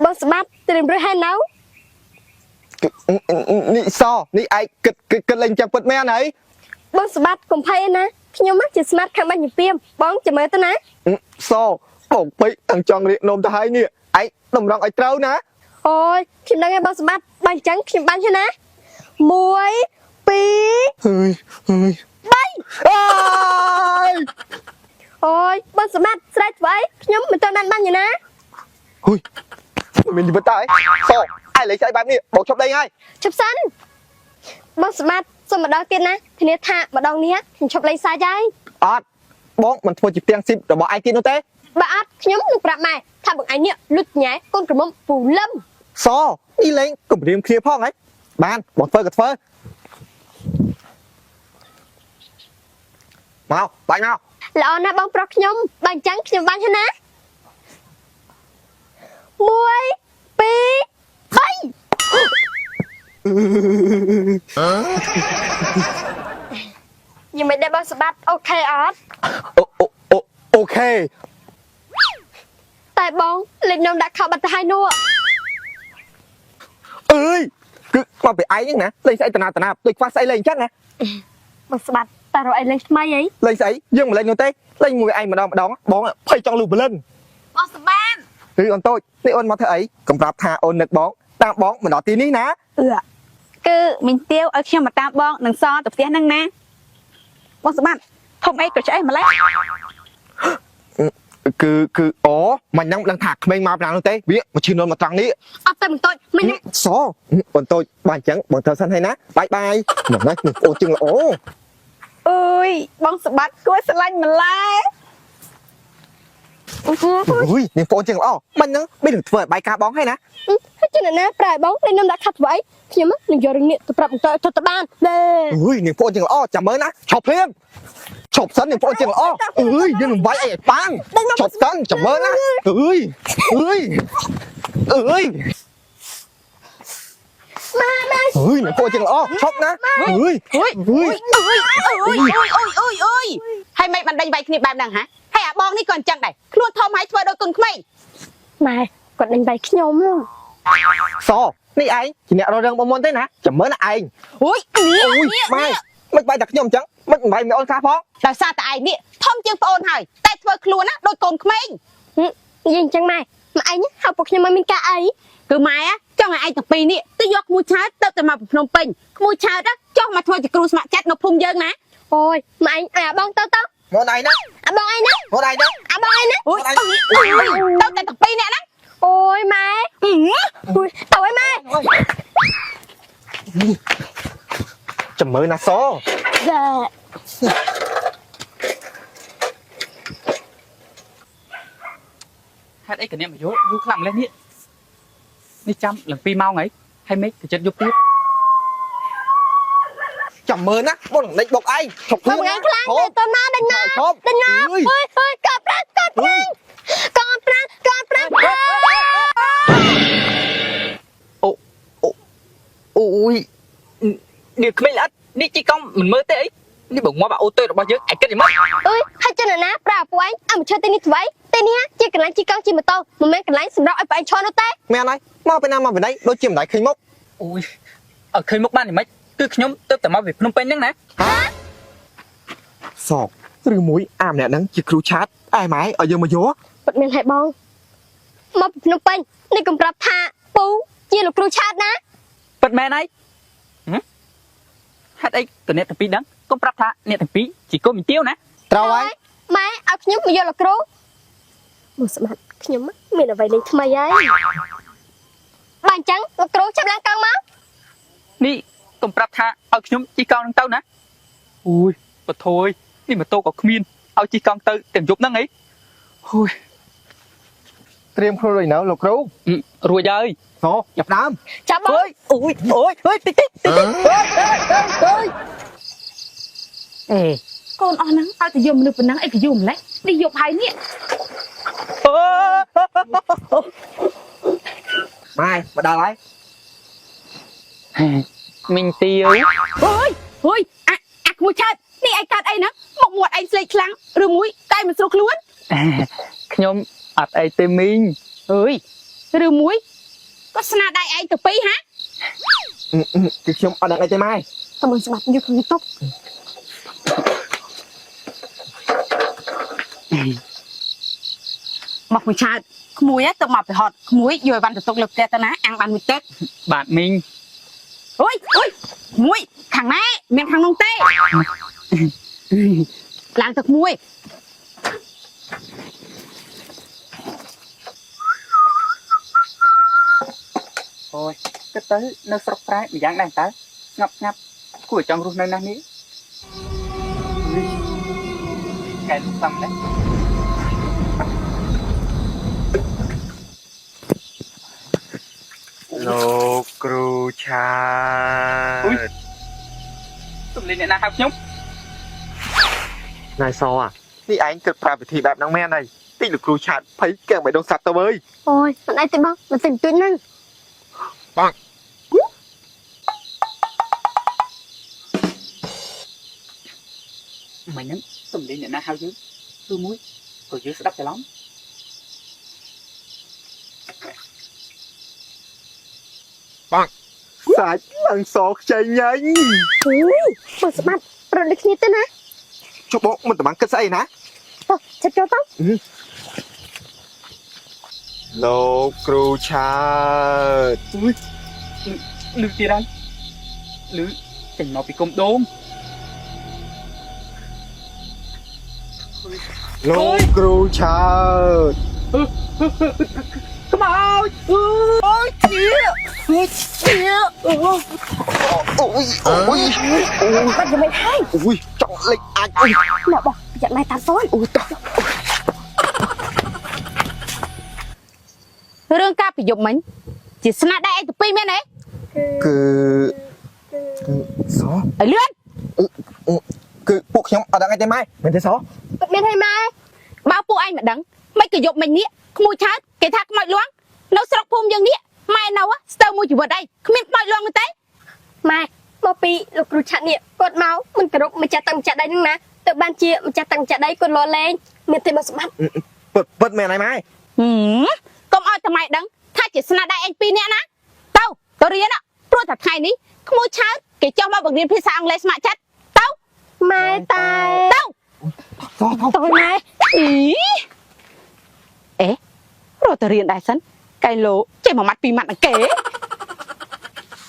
បងស្បាត់ត្រៀមរើសហើយនៅនេះសនេះឯងគិតលេងចាំពិតមែនអីបងស្បាត់កុំភ័យណាខ្ញុំជាស្មាត់ខាងបាញ់ជំរាបបងចាំមើលទៅណាសបងពេកទាំងចង់រៀកនំទៅហើយនេះឯងតម្រង់ឲ្យត្រូវណាអូយខ្ញុំដឹងហើយបងស្បាត់បើអញ្ចឹងខ្ញុំបាញ់ហើយណា1 2ហើយ3អូយបងស្បាត់ស្រែកធ្វើអីខ្ញុំមិនទាន់បានបាញ់ទេណាហ៊ុយមានជីវិតតើសឯងលេងស្អីបែបនេះបងឈប់លេងហើយឈប់សិនបងស្បាត់សុំម្ដងទៀតណាធានាថាម្ដងនេះខ្ញុំឈប់លេងសាច់ហើយអត់បងមិនធ្វើជាផ្ទាំងស៊ីបរបស់ឯងទៀតនោះទេបើអត់ខ្ញុំនឹងប្រាប់ម៉ែថាបងឯងនេះលុចញ៉ែកូនក្រមុំពូលឹមសនេះលេងគម្រាមគ្នាផងហ៎បានបងធ្វើក៏ធ្វើមកបាញ់មកល្អណាស់បងប្រុសខ្ញុំបើអញ្ចឹងខ្ញុំបាញ់ហើយណា1 2 3ยังไม่ได้បងស្បាត់អូខេអត់អូខេតែបងលេងនំដាក់ខោបាត់ទៅហើយនោះអើយគឺមកពីឯងហ្នឹងណាលេងស្អីតាណាដូចខ្វះស្អីលេងអញ្ចឹងណាបងស្បាត់តែរកអីលេងថ្មីអីលេងស្អីយើងមិនលេងនោះទេលេងមួយឯងម្ដងបងភ័យចង់លូបលិនបងស្បាត់អូនតូចនេះអូនមកធ្វើអីកំប្រាប់ថាអូននឹកបងតាមបងមកដល់ទីនេះណាគឺមីងទាវឲ្យខ្ញុំមកតាមបងនឹងសទៅផ្ទះហ្នឹងណាបងស្បាត់ធំអីក៏ឆ្អេះម្លេះគឺអូមិនដឹងដឹងថាក្មេងមកប្រាំងនោះទេវាមកឈឺនន់មកត្រង់នេះអត់តែមិនតូចមិនសអូនតូចបើអញ្ចឹងបងធ្វើសិនហើយណាបាយមកណាអូនជឹងល្អអើយបងស្បាត់គួរស្រឡាញ់ម្លេះអូយនេះបងជឹងល្អមិនហ្នឹងមិននឹងធ្វើឲ្យបាយការបងហើយណាហើយជិះណាប្រែបងលេងនំដាក់ខាត់ធ្វើអីខ្ញុំនឹងយករឿងនេះទៅប្រាប់បន្តទៅបានអូយនេះបងជឹងល្អចាំមើលណាឈប់ភ្លាមឈប់សិននេះបងជឹងល្អអើយយើងនឹងវាយអីឲ្យប៉ាងឈប់សិនចាំមើលណាអើយម៉ែនេះបងជឹងល្អឈប់ណាអើយហើយមិនបានដេញវាយគ្នាបែបហ្នឹងហ៎ហើយអាបងនេះក៏អញ្ចឹងដែរខ្លួនធំហើយធ្វើដូចកូនក្មេងម៉ែគាត់ដេញវាយខ្ញុំសនេះឯងជាអ្នករករឿងបងមុនទេណាចាំមើលណាឯងអូយម៉ែមិនបាយតែខ្ញុំអញ្ចឹងមិនបាយមីអូនខ្លះផងដោយសារតែឯងនេះធំជាងប្អូនហើយតែធ្វើខ្លួនណាដូចកូនក្មេងនិយាយអញ្ចឹងម៉ែឯងហៅពួកខ្ញុំមកមានការអីគឺម៉ែចង់ឲ្យឯងទាំងពីរនេះទៅយកក្មួយឆើតទៅមកភ្នំពេញក្មួយឆើតចុះមកធ្វើជាគ្រូស្ម័គ្រចិត្តនៅភូមិយើងណាអូយម៉ែឯងអាបងទៅមកឯងណាអាបងឯងណាមកឯងណាអាបងឯងណាអូយទៅតែទាំងពីរនាក់ណាអូយម៉ែអូយទៅឲ្យម៉ែចាំមើលណាសចាហេតុអីកញ្ញាមកយូរខ្លាំងម្លេះនេះចាំឡើង2ម៉ោងហើយហើយមិនក៏ចិត្តយប់ទៀតចាំមើលណាបងដេញបុកឯងឈប់ខ្លួនឯងខ្លាំងទៅណាដេញណាអើយកប់ប្រាក់អូយនេះក្មេងល្អិតនេះជីកង់មិនមើលទេអីនេះបងមកអូតូរបស់យើងឯងគិតយ៉ាងម៉េចអើយហើយចនណាប្រាពួកឯងឲ្យមកឈើទីនេះធ្វើអីទីនេះជាកន្លែងជីកង់ជិះម៉ូតូមិនមែនកន្លែងសម្រាប់ឲ្យបងឯងឈរនោះទេមែនហើយមកពីណាមកពីណីដូចជាមិនដែរឃើញមុខអូយអត់ឃើញមុខបានយ៉ាងម៉េចគឺខ្ញុំទៅតែមកពីភ្នំពេញហ្នឹងណាសោកឬមួយអាម្នាក់ហ្នឹងជាគ្រូឆាតឯម៉ែឲ្យយើងមកយកពិតមានហើយបងមកពីភ្នំពេញនេះកំប្រាប់ថាពូជាលោកគ្រូឆាតណាពិតមែនហើយហេតុអីតអ្នកទាំងពីរដឹងកុំប្រាប់ថាអ្នកទាំងពីរជាកូនមីទាវណាត្រូវហើយម៉ែឲ្យខ្ញុំមកយកលោកគ្រូមកស្មាត់ខ្ញុំមានអ្វីលេងថ្មីហើយបើអញ្ចឹងលោកគ្រូចាប់ឡើងកង់មកនេះកុំប្រាប់ថាឲ្យខ្ញុំជិះកង់នឹងទៅណាអូយបថយនេះម៉ូតូក៏គ្មានឲ្យជិះកង់ទៅទាំងយប់ហ្នឹងអីអូយត្រៀមខ្លួនរួចនៅលោកគ្រូរួចហើយហ៎ចាប់ដើមចាប់បងអូយតិចអេកូនអស់ហ្នឹងឲ្យទៅយកមនុស្សប៉ុណ្ណឹងអីក៏យកម្លេះនេះយកហើយនេះម៉ែមកដល់ហើយមីងទាវអូយអាក្មួយឆើតនេះឯងកាត់អីហ្នឹងមុខមាត់ឯងស្លេកខ្លាំងឬមួយតែមិនស្រួលខ្លួនខ្ញុំអត់អីទេមីងអើយ ឬមួយក៏ស្នាដៃឯងទៅពីរហ៎ គឺខ្ញុំអត់ដឹងអីទេម៉ែ តើមើលសម្បត្តិយកក្នុងតុក មកមួយឆាតក្មួយទៅមកប្រហត់ក្មួយយកអីវ៉ាន់ទៅទុកលើផ្ទះទៅណាអាំងបានមួយទឹក បាទមីង អូយមួយខាងណាមានខាងនោះទេឡើងទឹកមួយ អូយគិតទៅនៅស្រុកប្រែម្យ៉ាងដែរតើស្ងប់ស្ងាត់គួរចង់រស់នៅណាស់នេះកែសំដែរ លោកគ្រូឆា ទំលេងអ្នកណាហៅខ្ញុំ ណៃសនេះឯងគិតប្រើវិធីបែបហ្នឹងមែនហើយទីលោកគ្រូឆាតភ័យកាំងមិនដងសัตว์ទៅអើយ អូយមិនអីទេបងមិនសិនទួញហ្នឹង មិញហ្នឹងទំលេងអ្នកណាហៅយើងឬមួយក៏យើងស្ដាប់ច្រឡំ សាច់ឡើងសខ្ចីញ៉ាញ់ អូយមើលសម្បត្តិប្រដូចគ្នាទៅណា ជុំបងមិនតំងគិតស្អីណា តោះចិត្តចូលទៅ លោកគ្រូឆាត លឺទៀតហើយលឺចេញមកពីគុំដូង លោកគ្រូឆាត ខ្មោចអូយជា អូយអូយ បាត់យ៉ាងម៉េចហើយ អូយចង់លេចអាចអី អ្នកបោះយ៉ាងម៉េចតាមសូន អូយតោះ រឿងការប្រយុទ្ធមិញជាស្នាដៃឯងទៅពីរមែនទេ គឺស ឲ្យលឿន គឺពួកខ្ញុំអត់ដឹងអីទេម៉ែមែនទេស បាត់មានហើយម៉ែ បើពួកឯងមិនដឹងមិនក៏យប់មិញនេះក្មួយឆើតគេថាខ្មោចលួងនៅស្រុកភូមិយើងនេះម៉ែនៅស្ទើរមួយជីវិតអីគ្មានខ្មោចលួងនោះទេ ម៉ែមកពីលោកគ្រូឆាត់នេះគាត់មកមិនគោរពម្ចាស់តាំងម្ចាស់ដៃហ្នឹងណាទៅបានជាម្ចាស់តាំងម្ចាស់ដៃគាត់លលេងមានទេមកសម្បត្តិ ពិតមែនហើយម៉ែ កុំឲ្យតែម៉ែដឹងថាជាស្នាដៃឯងពីរនាក់ណាទៅរៀនព្រោះតែថ្ងៃនេះក្មួយឆើតគេចុះមកបង្រៀនភាសាអង់គ្លេសស្ម័គ្រចិត្តទៅ ម៉ែតែ ទៅ តោះម៉ែ អីរត់ទៅរៀនដែរសិនកែលោចេះមួយម៉ាត់ពីរម៉ាត់ណាគេ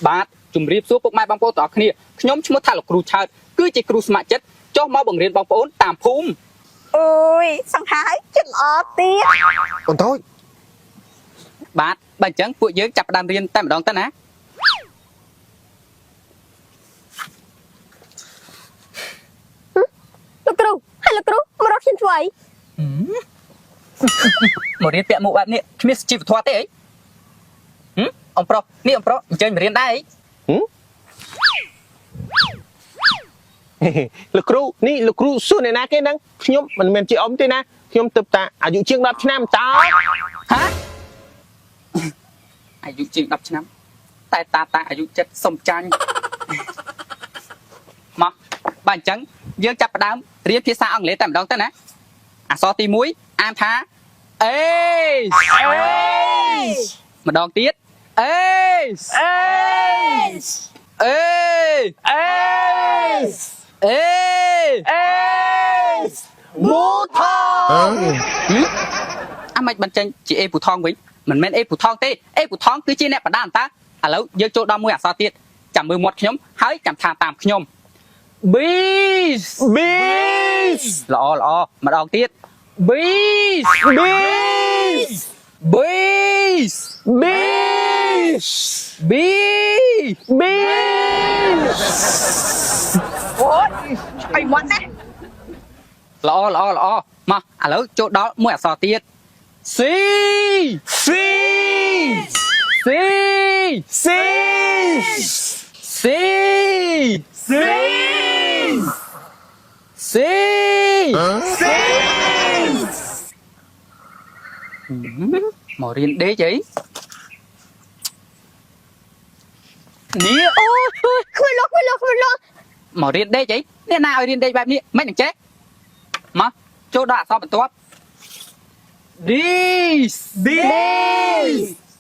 បាទជំរាបសួរពុកម៉ែបងប្អូនទាំងអស់គ្នាខ្ញុំឈ្មោះថាលោកគ្រូឆើតគឺជាគ្រូស្ម័គ្រចិត្តចុះមកបង្រៀនបងប្អូនតាមភូមិ អូយសង្ហាយចិត្តល្អទៀត អូនតូច បាទបើអញ្ចឹងពួកយើងចាប់ផ្ដើមរៀនតែម្ដងទៅណា លោកគ្រូហើយលោកគ្រូមករកខ្ញុំធ្វើអី មករៀនពាក់មួកបែបនេះគ្មានជីវធម៌ទេអីអំប្រុសនេះអំប្រុសអញ្ចឹងមករៀនដែរអី លោកគ្រូនេះលោកគ្រូសួរអ្នកណាគេហ្នឹងខ្ញុំមិនមែនជាអ៊ំទេណាខ្ញុំទៅតាអាយុជាង10ឆ្នាំតើ ហាអាយុជាង10ឆ្នាំតែតាអាយុ7សុំចាញ់មកបើអញ្ចឹងយើងចាប់ផ្ដើមរៀនភាសាអង់គ្លេសតែម្ដងទៅណាអក្សរទី1អានថាអេម្ដងទៀតអេអេអេមូថងអាមិនបញ្ចេញជាអេពូថងវិញមិនមែនអេពូថងទេអេពូថងគឺជាអ្នកបដានតាឥឡូវយើងចូលដល់មួយអក្សរទៀតចាំមើលមាត់ខ្ញុំហើយចាំថាតាមខ្ញុំ bees ល្អម្ដងទៀត bees អូយអីមាត់ណា ល្អមកឥឡូវចូលដល់មួយអក្សរទៀត C C C C C C C C មករៀនដេកអីនេះអូយ គ្មានលោក មករៀនដេកអីអ្នកណាឲ្យរៀនដេកបែបនេះមិនអញ្ចេះមកចូលដល់អក្សរបន្ទាប់ This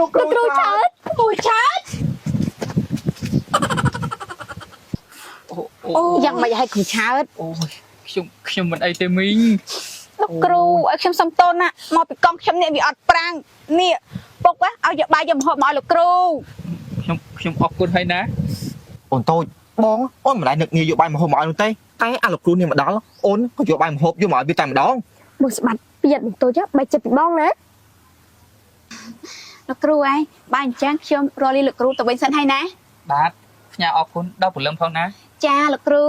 លោកគ្រូ លោកគ្រូឆើត ពូឆើត អូ យ៉ាងម៉េចឲ្យគ្រូឆើត អូយខ្ញុំមិនអីទេមីង លោកគ្រូឲ្យខ្ញុំសុំទោសណាមកពីកង់ខ្ញុំនេះវាអត់ប្រាំងនេះពុកឲ្យយកបាយយកម្ហូបមកឲ្យលោកគ្រូ ខ្ញុំអរគុណហើយណា អូនតូចបងអូនមិនដែរនឹកងាយយកបាយមកហូបមកឲ្យនោះទេតែអាលោកគ្រូនេះមកដល់អូនក៏យកបាយមកហូបយកមកឲ្យវាតែម្ដង មើលស្បាត់ប្រយ័ត្នបន្ទោចបែកចិត្តពីបងណា លោកគ្រូឯងបាយអញ្ចឹងខ្ញុំរលីលោកគ្រូទៅវិញសិនហើយណា បាទផ្ញើអរគុណដល់ព្រលឹមផងណា ចាលោកគ្រូ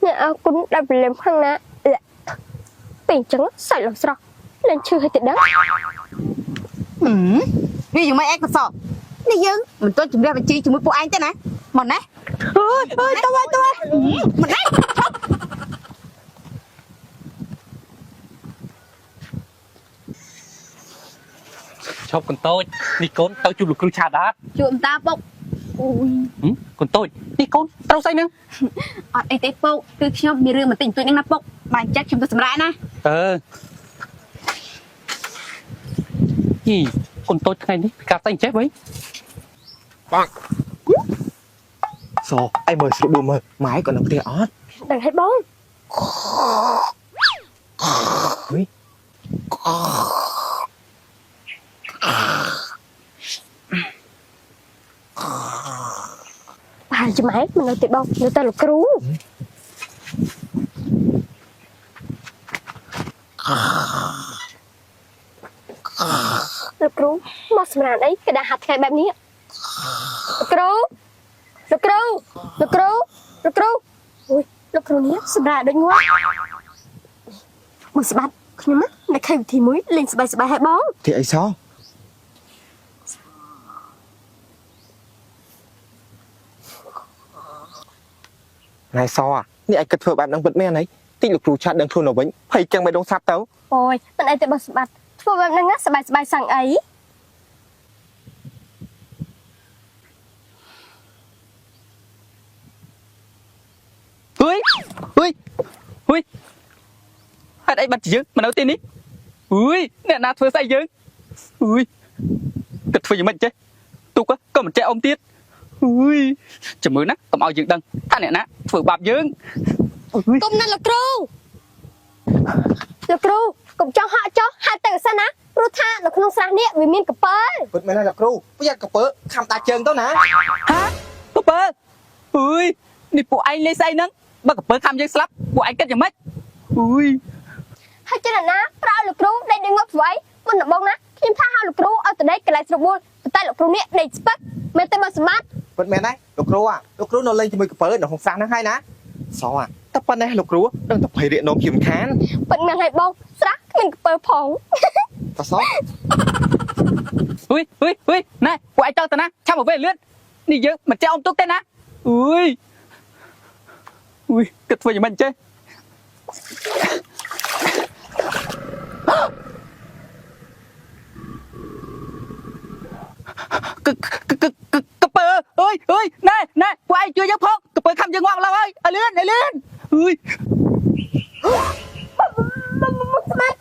អ្នកអរគុណដែលប្រលឹមខាងណាពេលអញ្ចឹងសាច់ឡងស្រស់លែងឈឺឲ្យទៅដឹង វាយ៉ាងម៉េចឯងក៏សោះនេះយើងមិនទាន់ជំរះបញ្ជីជាមួយពួកឯងទេណាមកណាអើយទៅមិនណា ឈប់កន្តូចនេះកូនទៅជួបលោកគ្រូឆាដាត ជួបតាពុកអូយក ន្តូចនេះកូនត្រូវស្អីនឹង អត់អីទេពុកគឺខ្ញុំមានរឿងបន្តិចបន្តួចហ្នឹងណាពុកបាយអញ្ចឹងខ្ញុំទៅសម្រាប់ណា យីកូនតូចថ្ងៃនេះពិការតែអញ្ចេះវិញ សអីមើលស្រួលបួមើលម៉ែក៏នៅផ្ទះអត់ ដឹងហើយបង ហុយ ប្រហែលជាម៉ែមិននៅទេបងនៅតែលោកគ្រូលោកគ្រូមកសម្រាប់អីក្តារហាត់ថ្ងៃបែបនេះលោកគ្រូលោកគ្រូលោកគ្រូលោកគ្រូអូយលោកគ្រូនេះសម្រាប់ដូចងាប់មើលស្បាត់ខ្ញុំណាខេវិធីមួយលេងសบายឲ្យបង ទីអីសណៃសនេះឯងគិតធ្វើបែបហ្នឹងពិតមែនហីតិចលោកគ្រូឆាត់ដឹងខ្លួនទៅវិញភ័យចឹងមិនដងសាប់ទៅ អូយមិនអីទេបើស្បាត់ធ្វើបែបហ្នឹងសบายសឹងអី ហុយហេតុអីបាត់ជាយើងមកនៅទីនេះហុយអ្នកណាធ្វើស្អីយើងហុយគិតធ្វើយ៉ាងម៉េចចេះទុកក៏មិនចេះអ៊ំទៀតហុយចាំមើលណាកុំឲ្យយើងដឹងថាអ្នកណាធ្វើបាបយើងហុយ គុំណាស់លោកគ្រូលោកគ្រូកុំចង់ហក់ចុះហាត់ទៅសិនណាព្រោះថានៅក្នុងស្រះនេះវាមានកពើ ពិតមែនហើយលោកគ្រូប្រយ័ត្នកពើខំតាជើងទៅណា ហាកពើហុយនេះពួកឯងលេងស្អីហ្នឹងបើកពើខំយើងស្លាប់ពួកឯងគិតយ៉ាងម៉េចហុយ ហើយចេះណាប្រោលោកគ្រូដេកនឹងងាប់ស្វ័យមុនដំបងណាខ្ញុំថាហៅលោកគ្រូឲ្យទៅដេកកន្លែងស្រួលតែលោកគ្រូនេះដេកស្ពឹកមែនទេបើសម្បត្តិ ពិតមែនហើយលោកគ្រូលោកគ្រូនៅលេងជាមួយកពើនៅក្នុងស្រះហ្នឹងហើយណាសតែប៉ុណ្ណេះលោកគ្រូដឹងតែភ័យរាកនោមជាមិនខាន ពិតមែនហើយបងស្រះគ្មានកពើផង តស ហុយណែពួកឯងចង់ទៅណាឆាប់មកវិញលឿននេះយើងមិនចេះអ៊ំទុកទេណាហុយគិតធ្វើយ៉ាងម៉េចចេះ កពើអើយណែពួកឯងជួយយើងផងកពើខំយើងងាប់ឡើយឲ្យលឿនអើយ ស្មាត់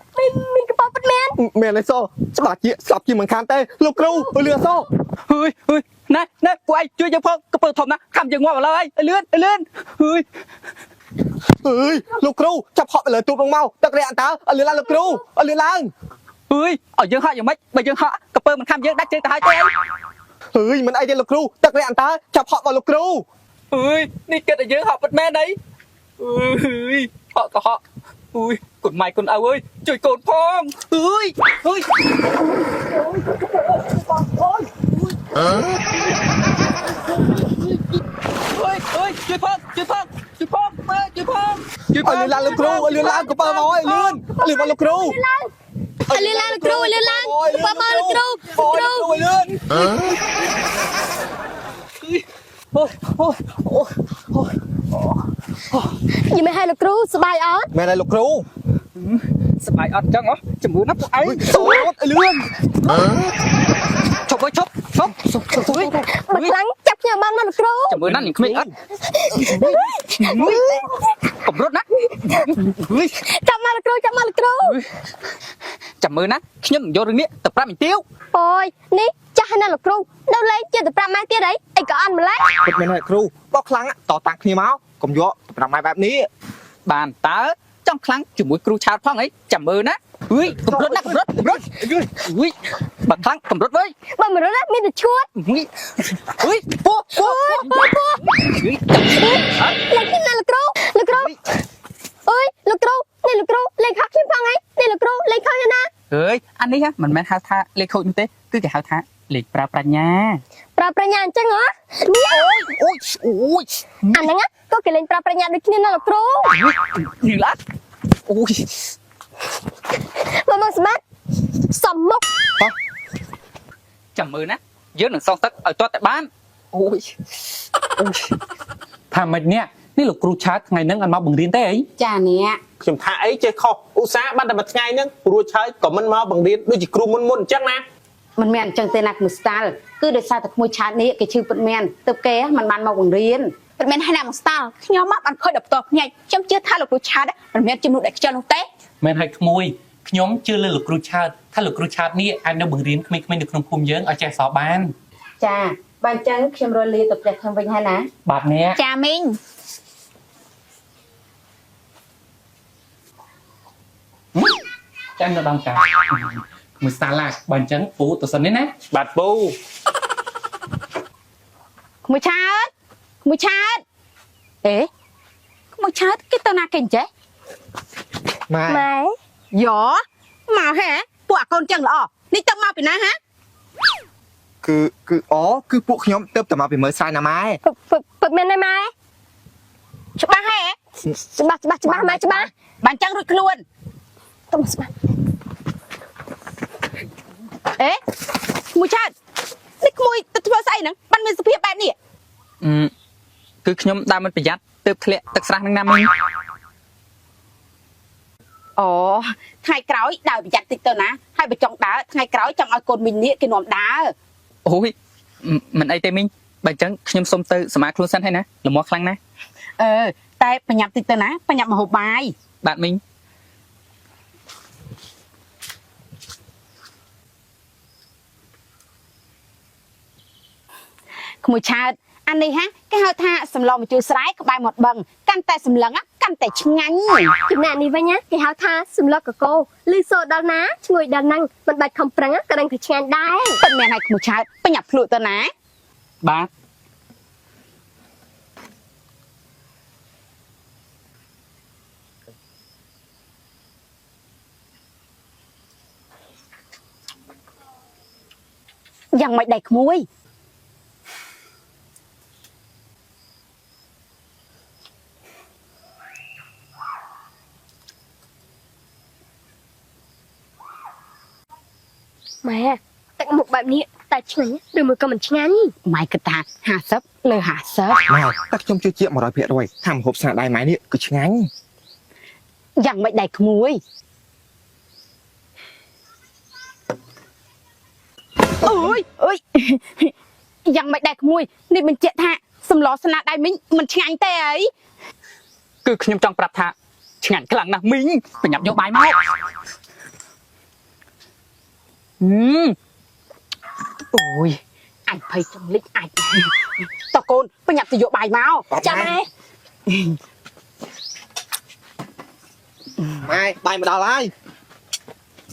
មានកពើពិតមែន មែនហើយសច្បាស់ជាស្លាប់ជាមិនខានទេលោកគ្រូលឿនស ហុយណែពួកឯងជួយយើងផងកពើធំណាខំយើងងាប់ឡើយឲ្យលឿនហុយ អើយលោកគ្រូចាប់ហក់ទៅលើទូកមកទឹករយៈអន្តើឲ្យលឿនឡើងលោកគ្រូឲ្យលឿនឡើង ហុយឲ្យយើងហក់យ៉ាងម៉េចបើយើងហក់កពើមិនខំយើងដាច់ជើងទៅហើយទេ អើយមិនអីទេលោកគ្រូទឹករយៈអន្តើចាប់ហក់មកលោកគ្រូ ហុយនេះគិតតែយើងហក់ពិតមែនអីហុយហក់ក៏ហក់ហុយគុណម៉ែគុណឪអើយជួយកូនផងហុយជួយផងមើលជួយផង ឲ្យលឿនឡើងលោកគ្រូឲ្យលឿនឡើងកពើមកឲ្យលឿនមកលោកគ្រូ លឿនឡើងលោកគ្រូលឿនឡើងកពើមកលោកគ្រូ អូយលឿន យីមិនឲ្យលោកគ្រូសบายអត់ មែនហើយលោកគ្រូ សប្បាយអត់ចឹងហ៎ជំរឿនណាពួកឯង សូត្រឲ្យលឿន ឈប់ហុយឈប់ហុយ បើខ្លាំងចាប់ខ្ញុំបានមកលោកគ្រូ ជំរឿនណាញគ្មានអត់កំរត់ណាហុយ ចាប់មកលោកគ្រូ ចាំមើលណាខ្ញុំយករឿងនេះទៅប្រាប់មីទៀវ អូយនេះចាស់ហើយណាលោកគ្រូនៅលេងជាទៅ5ម៉ែទៀតអីអីក៏អត់ម្លេះ ពិតមែនហើយគ្រូបោះខ្លាំងតតាំងគ្នាមកកុំយកទៅប្រាប់ម៉ែបែបនេះ បានតើចង់ខ្លាំងជាមួយគ្រូឆាតផងអីចាំមើលណាអើយកម្រិតណាកម្រិតអើយបើខ្លាំងកម្រិតវើយ បើមិនរត់មានតែឈួត អើយពោះពោះ លេងទីណាលោកគ្រូអើយលោកគ្រូនេះលោកគ្រូលេងខកខ្ញុំផងអីនេះលោកគ្រូលេងខកយ៉ាងណា អើយអានេះមិនមែនហៅថាលេខខូចនោះទេគឺគេហៅថាលេខប្រើប្រាជ្ញា ប្រើប្រាជ្ញាអញ្ចឹងហ៎នេះ អូយ អាហ្នឹងក៏គេលេងប្រើប្រាជ្ញាដូចគ្នាណាលោកគ្រូ នេះឡាអូយ មកសម្បត្តិសំមុខ ចាំមើលណាយើងនឹងសងទឹកឲ្យទាត់តែបានអូយ ថាម៉េចនេះនេះលោកគ្រូឆាតថ្ងៃហ្នឹងអត់មកបង្រៀនទេអី ចាអ្នក ខ្ញុំថាអីចេះខុសឧស្សាហ៍បានតែមួយថ្ងៃហ្នឹងរួចហើយក៏មិនមកបង្រៀនដូចជាគ្រូមុនអញ្ចឹងណា មិនមែនអញ្ចឹងទេណាគ្រូស្តាល់គឺដោយសារតែក្មួយឆាតនេះគេឈឺពិតមែនទៅគេមិនបានមកបង្រៀនពិតមែនហើយណាមកស្តាល់ខ្ញុំមកបានឃើញដល់ផ្ទាល់ភ្នែកខ្ញុំជឿថាលោកគ្រូឆាតមិនមែនជំនួសដែលខ្ជិលនោះទេ មែនហើយក្មួយខ្ញុំជឿលើលោកគ្រូឆាតថាលោកគ្រូឆាតនេះអាចនៅបង្រៀនក្មេងៗនៅក្នុងភូមិយើងឲ្យចេះសរបាន ចាបើអញ្ចឹងខ្ញុំរលាទៅផ្ទះខ្ញុំវិញហើយណា បាទនេះ ចាមីង ចាំនៅដល់ការមួយសាឡាបើអញ្ចឹងពូទៅសិននេះណា បាទពូ ក្មួយឆាតអេក្មួយឆាតគេទៅណាគេអញ្ចេះ ម៉ែ ម៉ែ យោមកហេពួកអាកូនចឹងល្អនេះទៅមកពីណាហ៎ គឺអូគឺពួកខ្ញុំទៅតែមកពីមើលស្រែណាម៉ែ ពិតមែនទេម៉ែ ច្បាស់ហេ ច្បាស់ម៉ែច្បាស់ បានអញ្ចឹងរួចខ្លួន ទៅមកច្បាស់ អេក្មួយឆាតនេះក្មួយទៅធ្វើស្អីហ្នឹងបានមានសុភាពបែបនេះ គឺខ្ញុំដើរមិនប្រយ័ត្នទើបធ្លាក់ទឹកស្រះនឹងណាមីង អូថ្ងៃក្រោយដើរប្រយ័ត្នតិចទៅណាហើយបើចង់ដើរថ្ងៃក្រោយចង់ឲ្យកូនមីងនេះគេនាំដើរ អូយមិនអីទេមីងបើអញ្ចឹងខ្ញុំសុំទៅសមាខ្លួនសិនហើយណាលំមាស់ខ្លាំងណាស់ តែប្រញាប់តិចទៅណាប្រញាប់មកហូបបាយ បាទមីង ក្មួយឆាតអានេះហាគេហៅថាសម្លម្ជូរស្រែក្បែរមាត់បឹងកាន់តែសម្លឹងកាន់តែឆ្ងាញ់ ចំណែកនេះវិញណាគេហៅថាសម្លកកូឬសូដល់ណាឈ្ងុយដល់ហ្នឹងមិនបាច់ខំប្រឹងក៏ដឹងថាឆ្ងាញ់ដែរ ពិតមែនហើយក្មួយឆាតប្រញាប់ភ្លក់ទៅណា បាទ យ៉ាងម៉េចដែរក្មួយ ម៉ែទឹកមុខបែបនេះតែឆ្ងាញ់ឬមួយក៏មិនឆ្ងាញ់ ម៉ែគិតថា50លើ50 ម៉ែតែខ្ញុំជឿជាក់ 100%ថាម្ហូបស្នាដៃម៉ែនេះគឺឆ្ងាញ់ យ៉ាងម៉េចដែរក្មួយអូយយ៉ាងម៉េចដែរក្មួយនេះបញ្ជាក់ថាសម្លស្នាដៃមីងមិនឆ្ងាញ់ទេអី គឺខ្ញុំចង់ប្រាប់ថាឆ្ងាញ់ខ្លាំងណាស់មីងប្រញាប់យកបាយមកអូយអញភ័យចំលិចអាចតកូនប្រញាប់ទៅយកបាយមក ចាំម៉ែ ម៉ែបាយមកដល់ហើយ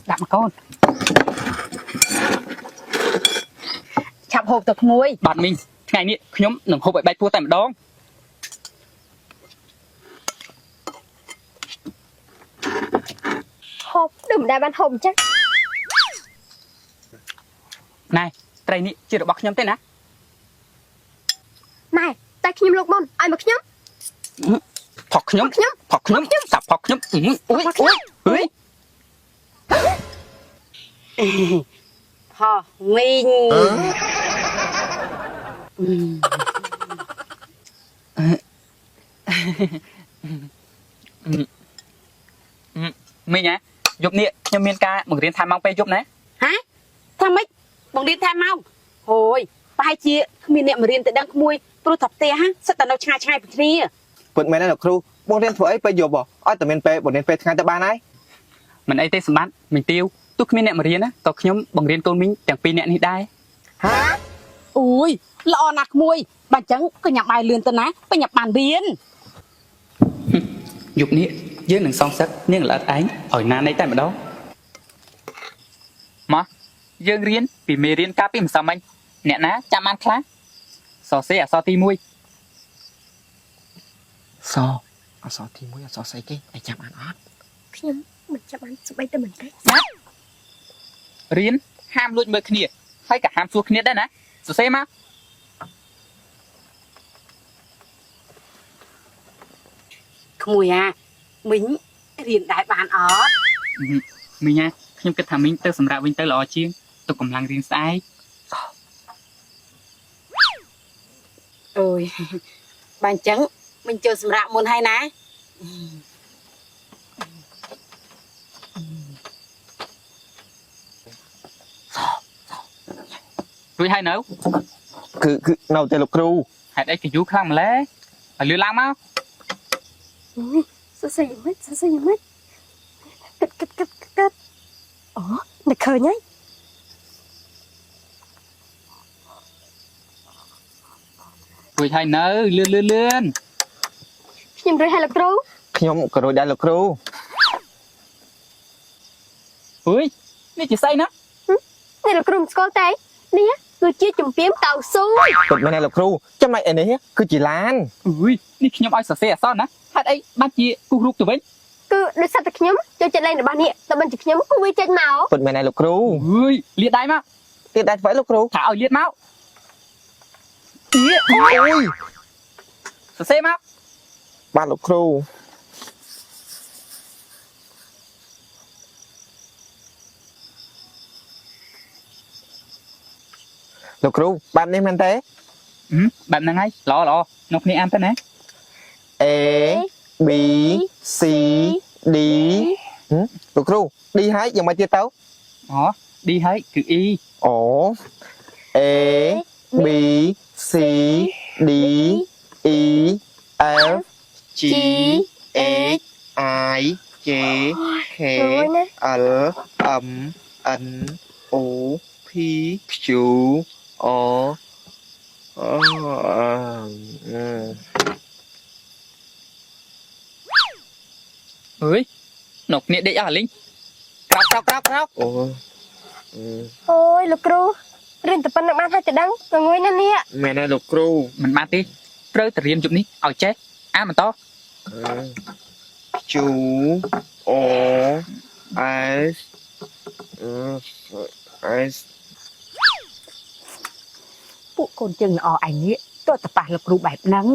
ដាក់មកកូនឆាប់ហូបទៅក្មួយ បាទមីងថ្ងៃនេះខ្ញុំនឹងហូបឲ្យបែកពោះតែម្ដង ហូបដូចមិនដែលបានហូបអញ្ចឹង ណែត្រីនេះជារបស់ខ្ញុំទេណា ម៉ែតែខ្ញុំលោកមុនឲ្យមកខ្ញុំ ផកខ្ញុំសាប់ផកខ្ញុំអូយអើយ ផោះមីង មីងហ៎យប់នេះខ្ញុំមានការបង្រៀនថែម៉ោងពេលយប់ណា ហ៎ថាម៉េចបង្រៀនថែមកអូយប្រហែលជាគ្មានអ្នកមករៀនទៅដឹងក្មួយព្រោះថាផ្ទះហ่ะសិតតែនៅឆ្ងាយពីគ្នា ពិតមែនទេលោកគ្រូបងរៀនធ្វើអីពេលយប់ឲ្យតែមានពេលបងរៀនពេលថ្ងៃទៅបានហើយ មិនអីទេសម្បត្តិមីងទាវ ទោះគ្មានអ្នកមករៀនណាក៏ខ្ញុំបង្រៀនកូនមីងទាំងពីរអ្នកនេះដែរ អូយល្អណាស់ក្មួយបើអញ្ចឹងក៏ញ៉ាំបាយលឿនទៅណាបើញ៉ាំបានរៀន យប់នេះយើងនឹងសងសឹកនាងល្អិតឯងឲ្យណានៃតែម្ដងមកយើងរៀនពីមេរៀនកាលពីម្សិលមិញអ្នកណាចាំបានខ្លះសរសេរអក្សរទី1 សអសទី1អសស្អីគេឯងចាំបានអត់ ខ្ញុំមិនចាំបានស្បីតែមិនទេ រៀនហាមលួចមើលគ្នាហើយក៏ហាមសួរគ្នាដែរណាសរសេរមក ក្មួយមីងរៀនដែរបានអត់ មីងណាខ្ញុំគិតថាមីងទៅសម្រាប់វិញទៅល្អជាងទុកកម្លាំងរៀនស្អែក អូយបើអញ្ចឹងមីងចូលសម្រាប់មុនហើយណា រួចហើយនៅ គឺនៅតែលោកគ្រូ ហេតុអីក៏យូរខ្លាំងម្ល៉េះឲ្យលឿនឡើងមក សរសេរយ៉ាងម៉េចសរសេរយ៉ាងម៉េចគិតអូនឹកឃើញហើយ រួចហើយនៅលឿន ខ្ញុំរួចហើយលោកគ្រូ ខ្ញុំក៏រួចដែរលោកគ្រូ អើយនេះជាស្អីណា នេះលោកគ្រូមិនស្គាល់ទេនេះគឺជាជំពាមតៅស៊ូ ពិតមែនទេលោកគ្រូចំណែកឯនេះគឺជាឡាន អើយនេះខ្ញុំឲ្យសរសេរអក្សរណាហេតុអីបានជាគូសរូបទៅវិញ គឺដោយសារតែខ្ញុំចូលចិត្តលេងរបស់នេះតែមិនជាខ្ញុំគូវាចេញមក ពិតមែនទេលោកគ្រូ អើយលាដៃមក ទៀតដែរធ្វើលោកគ្រូ ថាឲ្យលាដមក អូយ សរសេរមក បាទលោកគ្រូលោកគ្រូបែបនេះមែនទេ បែបហ្នឹងហើយល្អនោះគ្នាអានទៅណា A B C D លោកគ្រូ D ហើយយ៉ាងម៉េចទៀតទៅ អូឌីហើយគឺ E អូ A B C D E F G H I J K L M N O P Q R អើយនោះគ្នាដេកអស់អាលីងក្រោក អូ អូយលោកគ្រូរៀនតែប៉ុណ្្នឹងបានហើយតែដឹងងងុយណាស់នេះ មែនទេលោកគ្រូ មិនបានទេត្រូវតែរៀនយប់នេះឲ្យចេះអានបន្ត Q O S S ពួកកូនជើងល្អឯនេះទោះតែប៉ះលោកគ្រូបែបហ្នឹង